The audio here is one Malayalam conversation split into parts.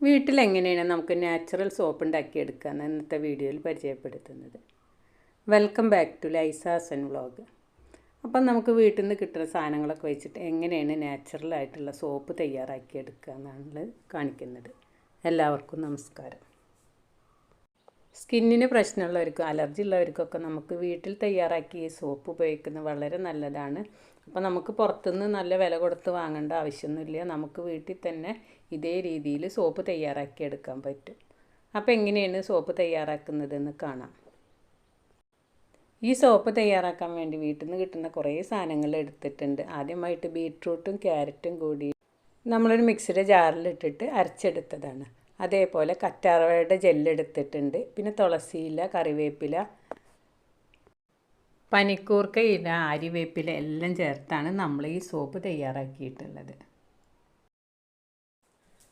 വീട്ടിലെങ്ങനെയാണ് നമുക്ക് നാച്ചുറൽ സോപ്പ് ഉണ്ടാക്കിയെടുക്കാമെന്ന് ഇന്നത്തെ വീഡിയോയിൽ പരിചയപ്പെടുത്തുന്നത്. വെൽക്കം ബാക്ക് ടു ലൈസാസ് ആൻഡ് വ്ളോഗ്. അപ്പം നമുക്ക് വീട്ടിൽ നിന്ന് കിട്ടുന്ന സാധനങ്ങളൊക്കെ വെച്ചിട്ട് എങ്ങനെയാണ് നാച്ചുറലായിട്ടുള്ള സോപ്പ് തയ്യാറാക്കിയെടുക്കുക എന്നാണ് കാണിക്കുന്നത്. എല്ലാവർക്കും നമസ്കാരം. സ്കിന്നിന് പ്രശ്നമുള്ളവർക്കും അലർജി ഉള്ളവർക്കൊക്കെ നമുക്ക് വീട്ടിൽ തയ്യാറാക്കി സോപ്പ് ഉപയോഗിക്കുന്നത് വളരെ നല്ലതാണ്. അപ്പോൾ നമുക്ക് പുറത്തുനിന്ന് നല്ല വില കൊടുത്ത് വാങ്ങേണ്ട ആവശ്യമൊന്നുമില്ല. നമുക്ക് വീട്ടിൽ തന്നെ ഇതേ രീതിയിൽ സോപ്പ് തയ്യാറാക്കി എടുക്കാൻ പറ്റും. അപ്പോൾ എങ്ങനെയാണ് സോപ്പ് തയ്യാറാക്കുന്നതെന്ന് കാണാം. ഈ സോപ്പ് തയ്യാറാക്കാൻ വേണ്ടി വീട്ടിൽ നിന്ന് കിട്ടുന്ന കുറേ സാധനങ്ങൾ എടുത്തിട്ടുണ്ട്. ആദ്യമായിട്ട് ബീട്രൂട്ടും ക്യാരറ്റും കൂടി നമ്മളൊരു മിക്സിയുടെ ജാറിലിട്ടിട്ട് അരച്ചെടുത്തതാണ്. അതേപോലെ കറ്റാർവാഴയുടെ ജെല്ലെടുത്തിട്ടുണ്ട്. പിന്നെ തുളസിയില, കറിവേപ്പില, പനിക്കൂർക്ക ഇല, ആര്യവേപ്പില എല്ലാം ചേർത്താണ് നമ്മൾ ഈ സോപ്പ് തയ്യാറാക്കിയിട്ടുള്ളത്.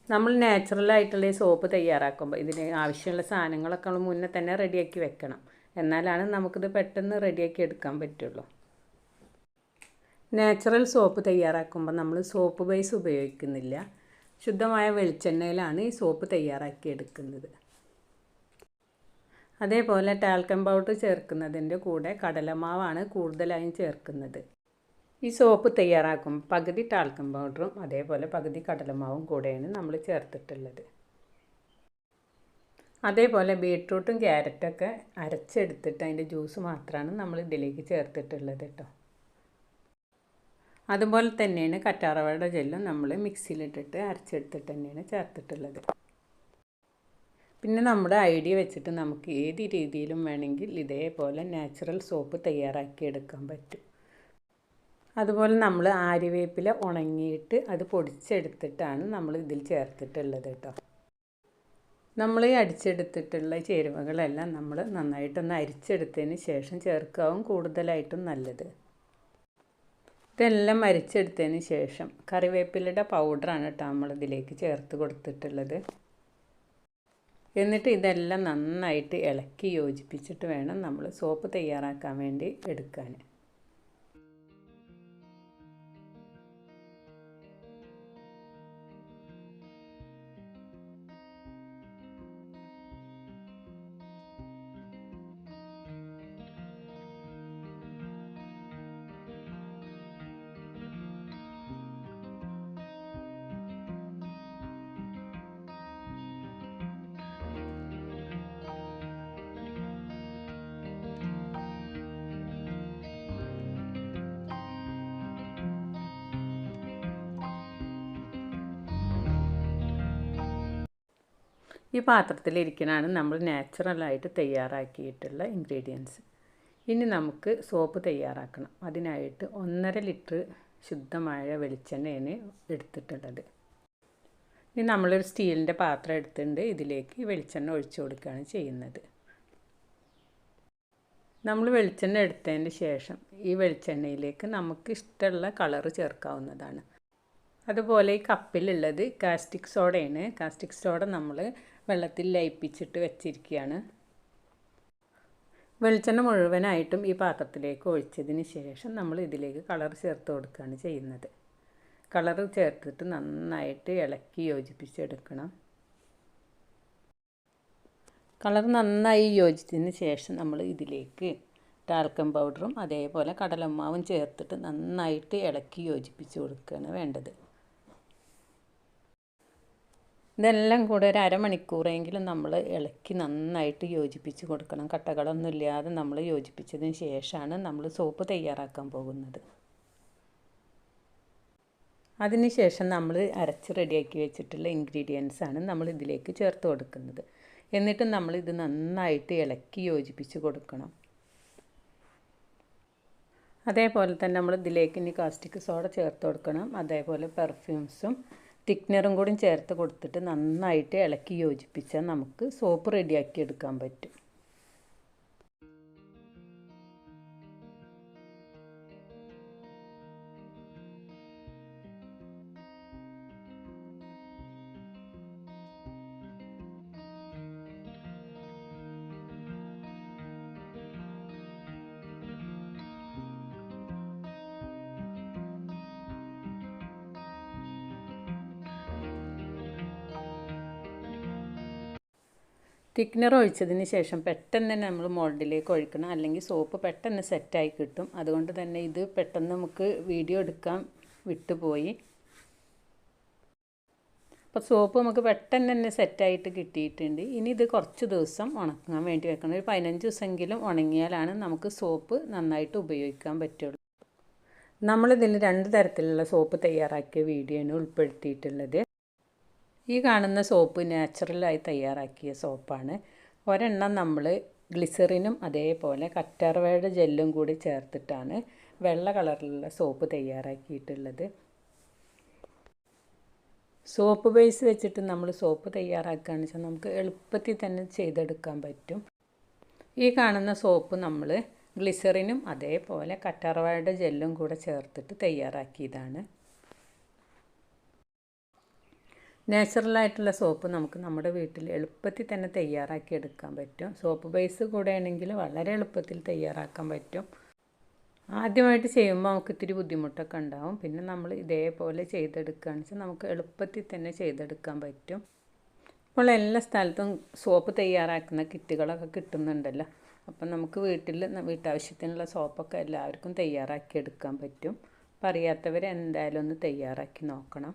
നമ്മൾ നാച്ചുറലായിട്ടുള്ള ഈ സോപ്പ് തയ്യാറാക്കുമ്പോൾ ഇതിന് ആവശ്യമുള്ള സാധനങ്ങളൊക്കെ നമ്മൾ മുന്നേ തന്നെ റെഡിയാക്കി വെക്കണം. എന്നാലാണ് നമുക്കിത് പെട്ടെന്ന് റെഡിയാക്കി എടുക്കാൻ പറ്റുള്ളൂ. നാച്ചുറൽ സോപ്പ് തയ്യാറാക്കുമ്പോൾ നമ്മൾ സോപ്പ് ബേസ് ഉപയോഗിക്കുന്നില്ല. ശുദ്ധമായ വെളിച്ചെണ്ണയിലാണ് ഈ സോപ്പ് തയ്യാറാക്കി എടുക്കുന്നത്. അതേപോലെ ടാൽക്കം പൗഡർ ചേർക്കുന്നതിൻ്റെ കൂടെ കടലമാവാണ് കൂടുതലായും ചേർക്കുന്നത്. ഈ സോപ്പ് തയ്യാറാക്കുമ്പോൾ പകുതി ടാൽക്കം പൗഡറും അതേപോലെ പകുതി കടലമാവും കൂടെയാണ് നമ്മൾ ചേർത്തിട്ടുള്ളത്. അതേപോലെ ബീട്രൂട്ടും ക്യാരറ്റൊക്കെ അരച്ചെടുത്തിട്ട് അതിൻ്റെ ജ്യൂസ് മാത്രമാണ് നമ്മൾ ഇതിലേക്ക് ചേർത്തിട്ടുള്ളത് കേട്ടോ. അതുപോലെ തന്നെയാണ് കറ്റാർവാഴയുടെ ജെല്ലും നമ്മൾ മിക്സിയിലിട്ടിട്ട് അരച്ചെടുത്തിട്ട് തന്നെയാണ് ചേർത്തിട്ടുള്ളത്. പിന്നെ നമ്മുടെ ഐഡിയ വെച്ചിട്ട് നമുക്ക് ഏത് രീതിയിലും വേണമെങ്കിൽ ഇതേപോലെ നാച്ചുറൽ സോപ്പ് തയ്യാറാക്കി എടുക്കാൻ പറ്റും. അതുപോലെ നമ്മൾ ആര്യവേപ്പില ഉണങ്ങിയിട്ട് അത് പൊടിച്ചെടുത്തിട്ടാണ് നമ്മൾ ഇതിൽ ചേർത്തിട്ടുള്ളത് കേട്ടോ. നമ്മൾ ഈ അടിച്ചെടുത്തിട്ടുള്ള ചേരുവകളെല്ലാം നമ്മൾ നന്നായിട്ടൊന്ന് അരിച്ചെടുത്തതിന് ശേഷം ചേർക്കാവും കൂടുതലായിട്ടും നല്ലത്. ഇതെല്ലാം അരിച്ചെടുത്തതിന് ശേഷം കറിവേപ്പിലയുടെ പൗഡറാണ് കേട്ടോ നമ്മളിതിലേക്ക് ചേർത്ത് കൊടുത്തിട്ടുള്ളത്. എന്നിട്ട് ഇതെല്ലാം നന്നായിട്ട് ഇളക്കി യോജിപ്പിച്ചിട്ട് വേണം നമ്മൾ സോപ്പ് തയ്യാറാക്കാൻ വേണ്ടി എടുക്കാൻ. ഈ പാത്രത്തിലിരിക്കുന്നതാണ് നമ്മൾ നാച്ചുറലായിട്ട് തയ്യാറാക്കിയിട്ടുള്ള ഇൻഗ്രീഡിയൻസ്. ഇനി നമുക്ക് സോപ്പ് തയ്യാറാക്കണം. അതിനായിട്ട് 1.5 ലിറ്റർ ശുദ്ധമായ വെളിച്ചെണ്ണയാണ് എടുത്തിട്ടുള്ളത്. ഇനി നമ്മളൊരു സ്റ്റീലിൻ്റെ പാത്രം എടുത്തിട്ടുണ്ട്. ഇതിലേക്ക് വെളിച്ചെണ്ണ ഒഴിച്ചു കൊടുക്കുകയാണ് ചെയ്യുന്നത്. നമ്മൾ വെളിച്ചെണ്ണ എടുത്തതിന് ശേഷം ഈ വെളിച്ചെണ്ണയിലേക്ക് നമുക്ക് ഇഷ്ടമുള്ള കളറ് ചേർക്കാവുന്നതാണ്. അതുപോലെ ഈ കപ്പിലുള്ളത് കാസ്റ്റിക് സോഡയാണ്. കാസ്റ്റിക് സോഡ നമ്മൾ വെള്ളത്തിൽ ലയിപ്പിച്ചിട്ട് വെച്ചിരിക്കുകയാണ്. വെളിച്ചെണ്ണ മുഴുവനായിട്ടും ഈ പാത്രത്തിലേക്ക് ഒഴിച്ചതിന് ശേഷം നമ്മൾ ഇതിലേക്ക് കളർ ചേർത്ത് കൊടുക്കുകയാണ് ചെയ്യുന്നത്. കളർ ചേർത്തിട്ട് നന്നായിട്ട് ഇളക്കി യോജിപ്പിച്ചെടുക്കണം. കളർ നന്നായി യോജിച്ചതിന് ശേഷം നമ്മൾ ഇതിലേക്ക് ടാൽക്കം പൗഡറും അതേപോലെ കടലമാവും ചേർത്തിട്ട് നന്നായിട്ട് ഇളക്കി യോജിപ്പിച്ച് കൊടുക്കുകയാണ് വേണ്ടത്. ഇതെല്ലാം കൂടെ ഒരു അരമണിക്കൂറെങ്കിലും നമ്മൾ ഇളക്കി നന്നായിട്ട് യോജിപ്പിച്ച് കൊടുക്കണം. കട്ടകളൊന്നും ഇല്ലാതെ നമ്മൾ യോജിപ്പിച്ചതിന് ശേഷമാണ് നമ്മൾ സോപ്പ് തയ്യാറാക്കാൻ പോകുന്നത്. അതിനുശേഷം നമ്മൾ അരച്ച് റെഡിയാക്കി വെച്ചിട്ടുള്ള ഇൻഗ്രീഡിയൻസാണ് നമ്മൾ ഇതിലേക്ക് ചേർത്ത് കൊടുക്കുന്നത്. എന്നിട്ട് നമ്മളിത് നന്നായിട്ട് ഇളക്കി യോജിപ്പിച്ച് കൊടുക്കണം. അതേപോലെ തന്നെ നമ്മൾ ഇതിലേക്ക് ഇനി കാസ്റ്റിക് സോഡ ചേർത്ത് കൊടുക്കണം. അതേപോലെ പെർഫ്യൂംസും തിക്നറും കൂടി ചേർത്ത് കൊടുത്തിട്ട് നന്നായിട്ട് ഇളക്കി യോജിപ്പിച്ചാൽ നമുക്ക് സോപ്പ് റെഡിയാക്കി എടുക്കാൻ പറ്റും. തിക്നർ ഒഴിച്ചതിന് ശേഷം പെട്ടെന്ന് തന്നെ നമ്മൾ മോൾഡിലേക്ക് ഒഴിക്കണം, അല്ലെങ്കിൽ സോപ്പ് പെട്ടെന്ന് സെറ്റായി കിട്ടും. അതുകൊണ്ട് തന്നെ ഇത് പെട്ടെന്ന് നമുക്ക് വീഡിയോ എടുക്കാൻ വിട്ടുപോയി. അപ്പോൾ സോപ്പ് നമുക്ക് പെട്ടെന്ന് തന്നെ സെറ്റായിട്ട് കിട്ടിയിട്ടുണ്ട്. ഇനി ഇത് കുറച്ച് ദിവസം ഉണക്കാൻ വേണ്ടി വെക്കണം. ഒരു 15 ദിവസമെങ്കിലും ഉണങ്ങിയാലാണ് നമുക്ക് സോപ്പ് നന്നായിട്ട് ഉപയോഗിക്കാൻ പറ്റുള്ളൂ. നമ്മളിതിൽ 2 തരത്തിലുള്ള സോപ്പ് തയ്യാറാക്കിയ വീഡിയോയാണ് ഉൾപ്പെടുത്തിയിട്ടുള്ളത്. ഈ കാണുന്ന സോപ്പ് നാച്ചുറലായി തയ്യാറാക്കിയ സോപ്പാണ്. ഒരെണ്ണം നമ്മൾ ഗ്ലിസറിനും അതേപോലെ കറ്റാർവാഴ ജെല്ലും കൂടി ചേർത്തിട്ടാണ് വെള്ള കളറിലുള്ള സോപ്പ് തയ്യാറാക്കിയിട്ടുള്ളത്. സോപ്പ് ബേസ് വെച്ചിട്ട് നമ്മൾ സോപ്പ് തയ്യാറാക്കുകയാണെന്ന് വെച്ചാൽ നമുക്ക് എളുപ്പത്തിൽ തന്നെ ചെയ്തെടുക്കാൻ പറ്റും. ഈ കാണുന്ന സോപ്പ് നമ്മൾ ഗ്ലിസറിനും അതേപോലെ കറ്റാർവാഴ ജെല്ലും കൂടെ ചേർത്തിട്ട് തയ്യാറാക്കിയതാണ്. നാച്ചുറലായിട്ടുള്ള സോപ്പ് നമുക്ക് നമ്മുടെ വീട്ടിൽ എളുപ്പത്തിൽ തന്നെ തയ്യാറാക്കി എടുക്കാൻ പറ്റും. സോപ്പ് ബേസ് കൂടെ ആണെങ്കിൽ വളരെ എളുപ്പത്തിൽ തയ്യാറാക്കാൻ പറ്റും. ആദ്യമായിട്ട് ചെയ്യുമ്പോൾ നമുക്ക് ഇത്തിരി ബുദ്ധിമുട്ടൊക്കെ ഉണ്ടാവും. പിന്നെ നമ്മൾ ഇതേപോലെ ചെയ്തെടുക്കുകയാണെന്ന് വെച്ചാൽ നമുക്ക് എളുപ്പത്തിൽ തന്നെ ചെയ്തെടുക്കാൻ പറ്റും. ഇപ്പോൾ എല്ലാ സ്ഥലത്തും സോപ്പ് തയ്യാറാക്കുന്ന കിറ്റുകളൊക്കെ കിട്ടുന്നുണ്ടല്ലോ. അപ്പം നമുക്ക് വീട്ടാവശ്യത്തിനുള്ള സോപ്പൊക്കെ എല്ലാവർക്കും തയ്യാറാക്കി എടുക്കാൻ പറ്റും. അപ്പം അറിയാത്തവർ എന്തായാലും ഒന്ന് തയ്യാറാക്കി നോക്കണം.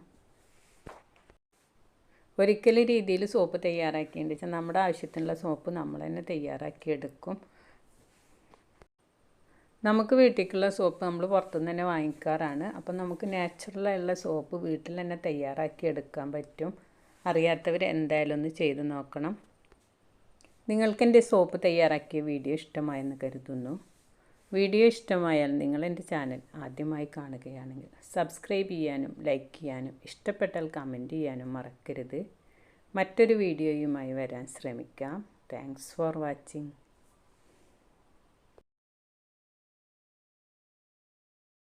ഒരിക്കലും രീതിയിൽ സോപ്പ് തയ്യാറാക്കിയെന്ന് വെച്ചാൽ നമ്മുടെ ആവശ്യത്തിനുള്ള സോപ്പ് നമ്മൾ തന്നെ തയ്യാറാക്കി എടുക്കും. നമുക്ക് വീട്ടിലേക്കുള്ള സോപ്പ് നമ്മൾ പുറത്തുനിന്ന് തന്നെ വാങ്ങിക്കാറാണ്. അപ്പം നമുക്ക് നാച്ചുറലായുള്ള സോപ്പ് വീട്ടിൽ തന്നെ തയ്യാറാക്കി എടുക്കാൻ പറ്റും. അറിയാത്തവർ എന്തായാലും ഒന്ന് ചെയ്ത് നോക്കണം. നിങ്ങൾക്ക് എൻ്റെ സോപ്പ് തയ്യാറാക്കിയ വീഡിയോ ഇഷ്ടമായെന്ന് കരുതുന്നു. വീഡിയോ ഇഷ്ടമായാൽ നിങ്ങൾ എൻ്റെ ചാനൽ ആദ്യമായി കാണുകയാണെങ്കിൽ സബ്സ്ക്രൈബ് ചെയ്യാനും ലൈക്ക് ചെയ്യാനും ഇഷ്ടപ്പെട്ടാൽ കമൻറ്റ് ചെയ്യാനും മറക്കരുത്. മറ്റൊരു വീഡിയോയുമായി വരാൻ ശ്രമിക്കാം. Thanks for watching.